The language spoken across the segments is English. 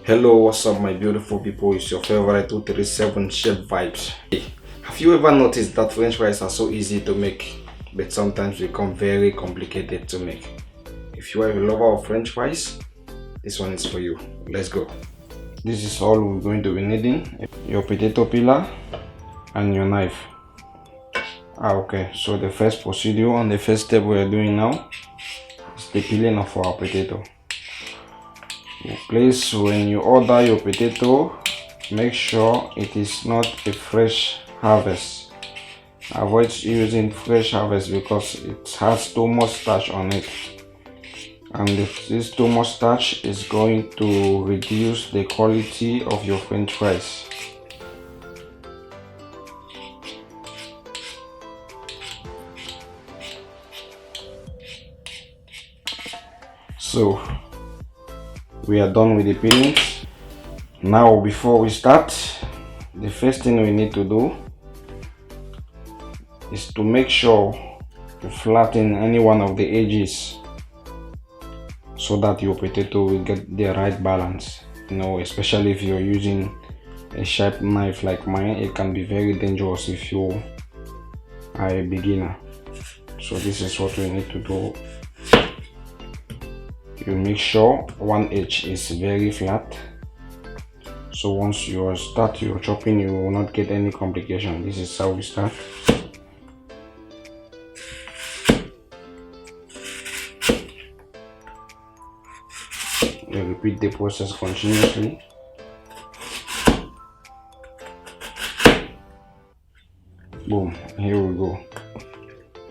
Hello, what's up, my beautiful people? It's your favorite 237 Chef Vibes. Hey, have you ever noticed that French fries are so easy to make, but sometimes become very complicated to make? If you are a lover of French fries, this one is for you. Let's go. This is all we're going to be needing: your potato peeler and your knife. Okay, so the first procedure and the first step we are doing now is the peeling of our potato. Please, when you order your potato, make sure it is not a fresh harvest. Avoid using fresh harvest because it has too much starch on it, and this too much starch is going to reduce the quality of your French fries. So we are done with the peelings. Now, before we start, the first thing we need to do is to make sure to flatten any one of the edges so that your potato will get the right balance. Especially if you're using a sharp knife like mine, it can be very dangerous if you are a beginner. So this is what we need to do. You make sure one edge is very flat, so once you start your chopping, you will not get any complication. This is how we start. You repeat the process continuously. Boom, here we go.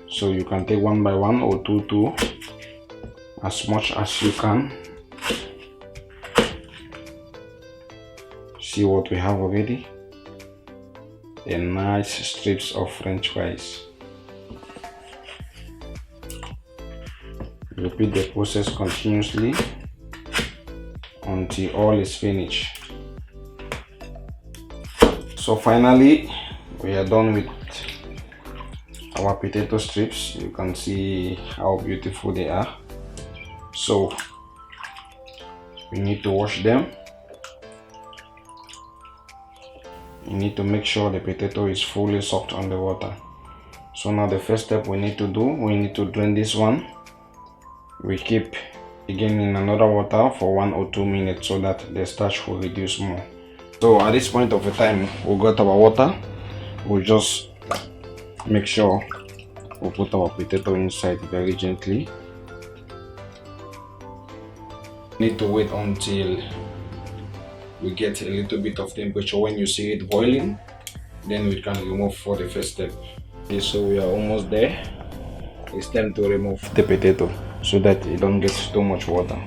So you can take one by one or two, as much as you can. See what we have already? A nice strips of French fries. Repeat the process continuously until all is finished. So finally, we are done with our potato strips. You can see how beautiful they are. So we need to wash them. You need to make sure the potato is fully soaked on the water. So now the first step we need to do, we need to drain this one. We keep again in another water for 1 or 2 minutes so that the starch will reduce more. So at this point of the time, we got our water. We'll just make sure we put our potato inside very gently. Need to wait until we get a little bit of temperature. When you see it boiling, then we can remove for the first step. Okay, so we are almost there. It's time to remove the potato so that it don't get too much water.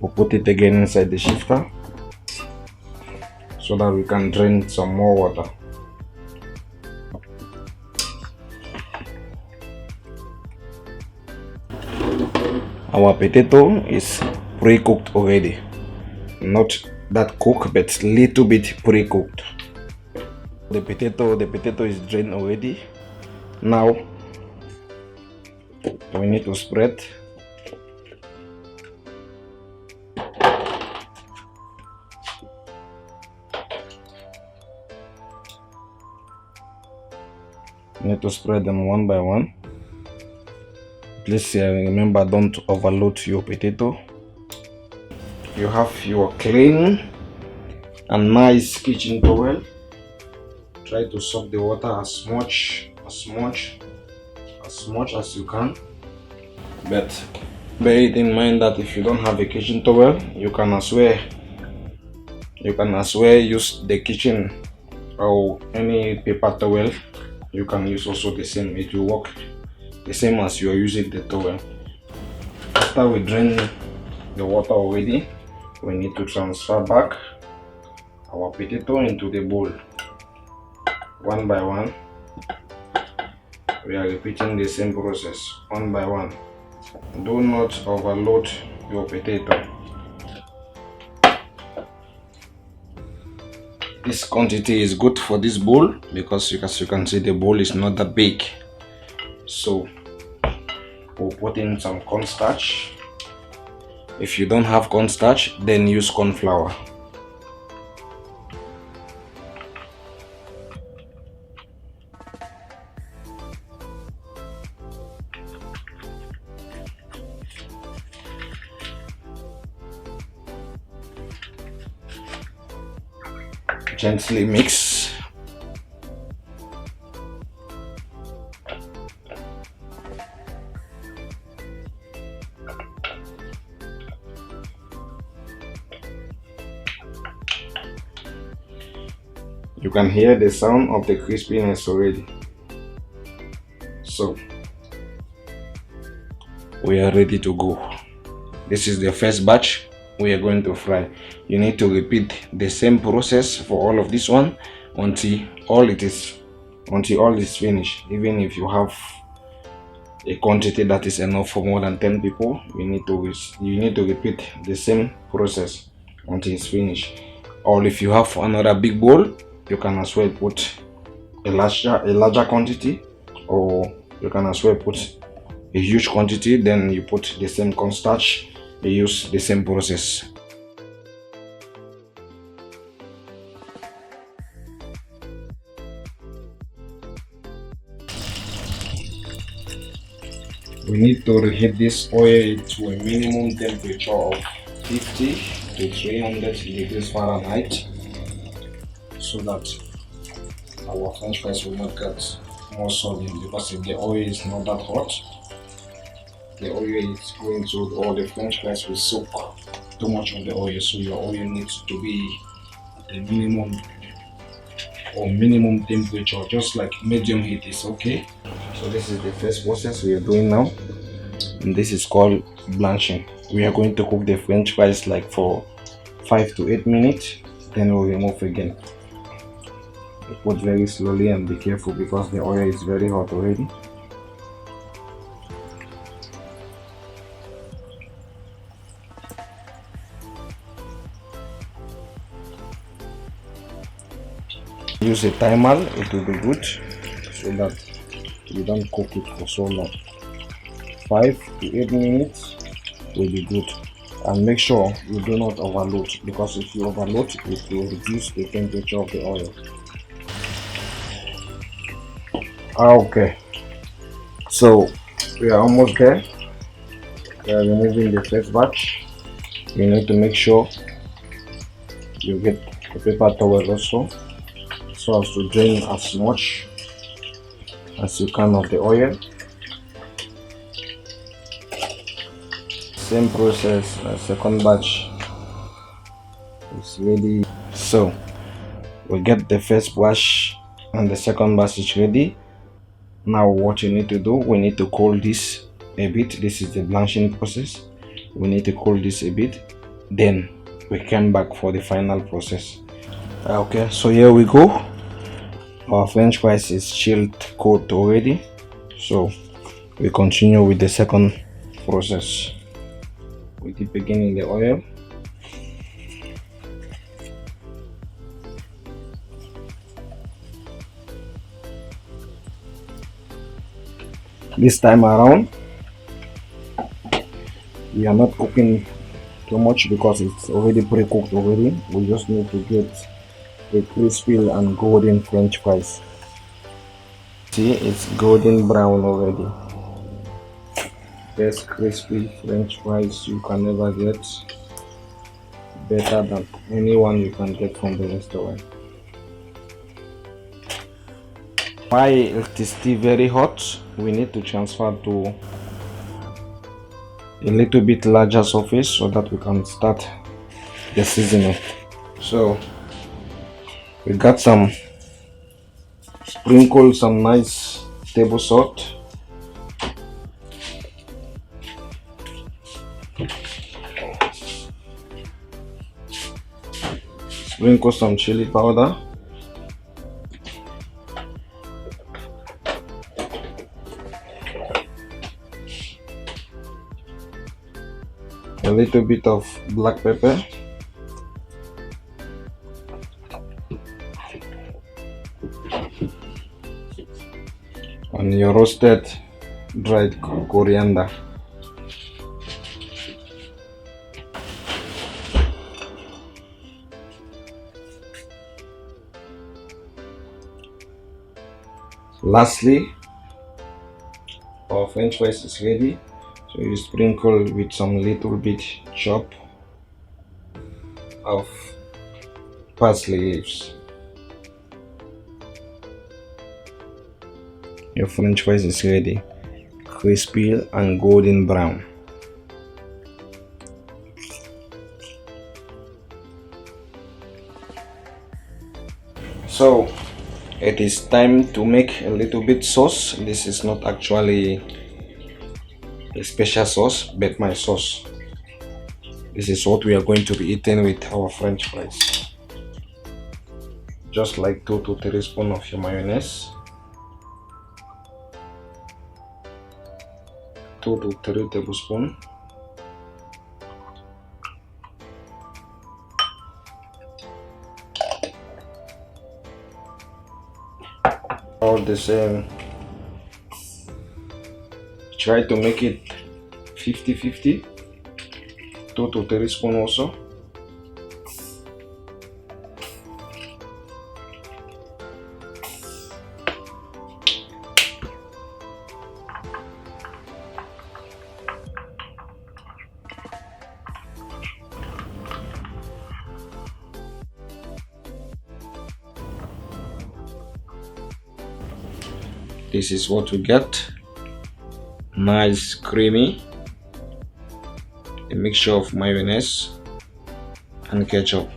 We'll put it again inside the shifter so that we can drain some more water. Our potato is pre-cooked already. Not that cooked, but little bit pre-cooked. The potato is drained already. Now we need to spread. We need to spread them one by one. Please remember, don't overload your potato. You have your clean and nice kitchen towel. Try to soak the water as much as you can. But bear it in mind that if you don't have a kitchen towel, you can as well use the kitchen or any paper towel. You can use also the same. It will work the same as you are using the towel. After we drain the water already, we need to transfer back our potato into the bowl. One by one, we are repeating the same process, one by one. Do not overload your potato. This quantity is good for this bowl because as you can see, the bowl is not that big. So we'll put in some cornstarch. If you don't have cornstarch, then use corn flour. Gently mix. You can hear the sound of the crispiness already. So we are ready to go. This is the first batch we are going to fry. You need to repeat the same process for all of this one until all is finished. Even if you have a quantity that is enough for more than 10 people, you need to repeat the same process until it's finished. Or if you have another big bowl, you can as well put a larger quantity, or you can as well put a huge quantity, then you put the same cornstarch, you use the same process. We need to reheat this oil to a minimum temperature of 50 to 300 degrees Fahrenheit, so that our french fries will not get more soggy, because if the oil is not that hot, the oil is going to, all the french fries will soak too much of the oil. So your oil needs to be the minimum temperature, just like medium heat is okay. So this is the first process we are doing now, and this is called blanching. We are going to cook the french fries like for 5 to 8 minutes, then we'll remove again. Put very slowly and be careful because the oil is very hot already. Use a timer, it will be good, so that you don't cook it for so long. 5 to 8 minutes will be good, and make sure you do not overload, because if you overload, it will reduce the temperature of the oil. Okay, so we are almost there. We are removing the first batch. You need to make sure you get a paper towel also, so as to drain as much as you can of the oil. Same process, second batch is ready. So we get the first batch and the second batch is ready. Now what you need to do, we need to cool this a bit. This is the blanching process. We need to cool this a bit, then we come back for the final process. Okay, so here we go. Our french fries is chilled cold already, so we continue with the second process. We dip again in the oil. This time around, we are not cooking too much because it's already pre-cooked already. We just need to get the crispy and golden french fries. See, it's golden brown already. Best crispy french fries you can ever get, better than anyone you can get from the restaurant. While it is still very hot, we need to transfer to a little bit larger surface so that we can start the seasoning. So we got some, sprinkle some nice table salt, sprinkle some chili powder, a little bit of black pepper, and your roasted dried coriander. Lastly, our french fries is ready, so you sprinkle with some little bit chop of parsley leaves. Your french fries is ready, crispy and golden brown. So it is time to make a little bit sauce. This is not actually a special sauce, but my sauce. This is what we are going to be eating with our french fries. Just like 2 to 3 spoons of your mayonnaise, 2 to 3 tablespoons, all the same. Try to make it 50-50, 2 to 3 spoons also. This is what we get. Nice creamy, a mixture of mayonnaise and ketchup.